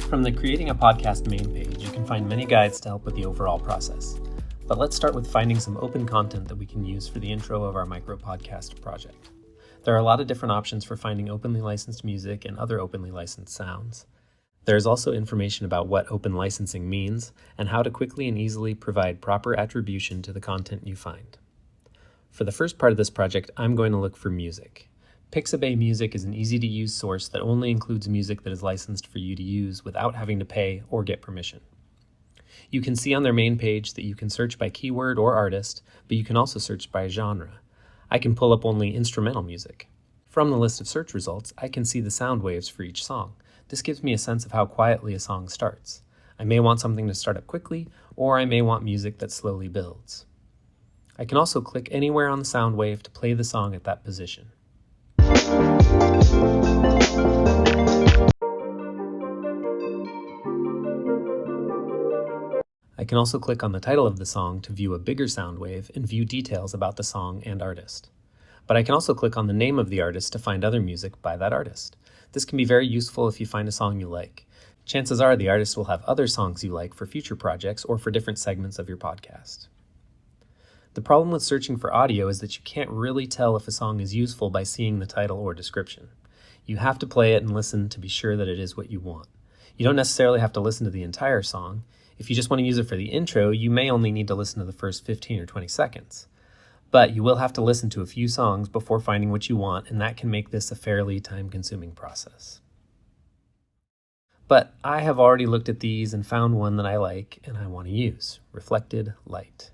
From the Creating a Podcast main page, you can find many guides to help with the overall process. But let's start with finding some open content that we can use for the intro of our micro podcast project. There are a lot of different options for finding openly licensed music and other openly licensed sounds. There is also information about what open licensing means and how to quickly and easily provide proper attribution to the content you find. For the first part of this project, I'm going to look for music. Pixabay Music is an easy-to-use source that only includes music that is licensed for you to use without having to pay or get permission. You can see on their main page that you can search by keyword or artist, but you can also search by genre. I can pull up only instrumental music. From the list of search results, I can see the sound waves for each song. This gives me a sense of how quietly a song starts. I may want something to start up quickly, or I may want music that slowly builds. I can also click anywhere on the sound wave to play the song at that position. I can also click on the title of the song to view a bigger sound wave and view details about the song and artist. But I can also click on the name of the artist to find other music by that artist. This can be very useful if you find a song you like. Chances are the artist will have other songs you like for future projects or for different segments of your podcast. The problem with searching for audio is that you can't really tell if a song is useful by seeing the title or description. You have to play it and listen to be sure that it is what you want. You don't necessarily have to listen to the entire song. If you just want to use it for the intro, you may only need to listen to the first 15 or 20 seconds. But you will have to listen to a few songs before finding what you want, and that can make this a fairly time-consuming process. But I have already looked at these and found one that I like and I want to use, Reflected Light.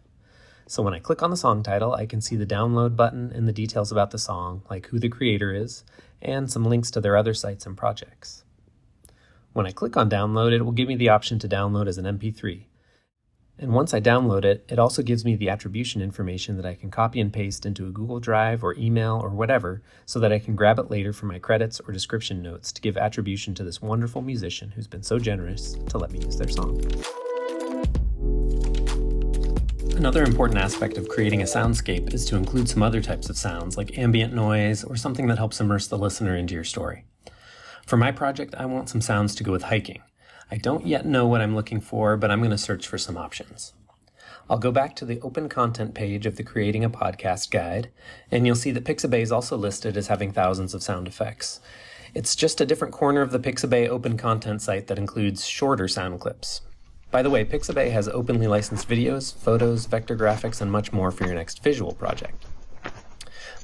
So when I click on the song title, I can see the download button and the details about the song, like who the creator is, and some links to their other sites and projects. When I click on download, it will give me the option to download as an MP3. And once I download it, it also gives me the attribution information that I can copy and paste into a Google Drive or email or whatever, so that I can grab it later for my credits or description notes to give attribution to this wonderful musician who's been so generous to let me use their song. Another important aspect of creating a soundscape is to include some other types of sounds, like ambient noise or something that helps immerse the listener into your story. For my project, I want some sounds to go with hiking. I don't yet know what I'm looking for, but I'm going to search for some options. I'll go back to the open content page of the Creating a Podcast guide, and you'll see that Pixabay is also listed as having thousands of sound effects. It's just a different corner of the Pixabay open content site that includes shorter sound clips. By the way, Pixabay has openly licensed videos, photos, vector graphics, and much more for your next visual project.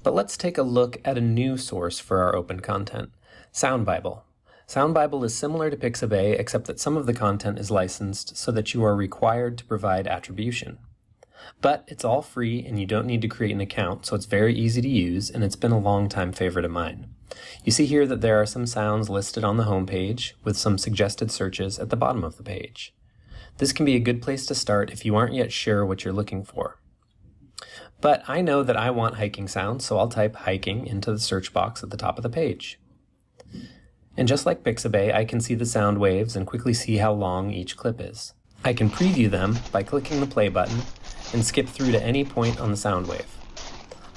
But let's take a look at a new source for our open content, Sound Bible. Sound Bible is similar to Pixabay, except that some of the content is licensed so that you are required to provide attribution. But it's all free and you don't need to create an account, so it's very easy to use, and it's been a long-time favorite of mine. You see here that there are some sounds listed on the home page with some suggested searches at the bottom of the page. This can be a good place to start if you aren't yet sure what you're looking for. But I know that I want hiking sounds, so I'll type hiking into the search box at the top of the page. And just like Pixabay, I can see the sound waves and quickly see how long each clip is. I can preview them by clicking the play button and skip through to any point on the sound wave.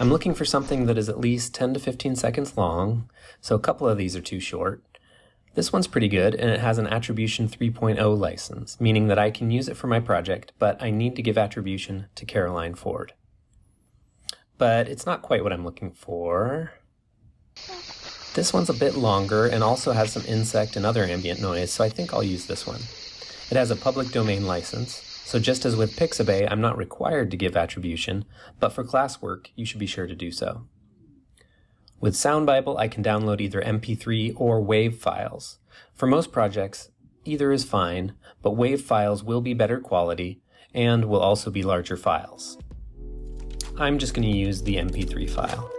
I'm looking for something that is at least 10 to 15 seconds long, so a couple of these are too short. This one's pretty good, and it has an Attribution 3.0 license, meaning that I can use it for my project, but I need to give attribution to Caroline Ford. But it's not quite what I'm looking for. This one's a bit longer and also has some insect and other ambient noise, so I think I'll use this one. It has a public domain license, so just as with Pixabay, I'm not required to give attribution, but for classwork, you should be sure to do so. With Sound Bible, I can download either MP3 or WAV files. For most projects, either is fine, but WAV files will be better quality and will also be larger files. I'm just going to use the MP3 file.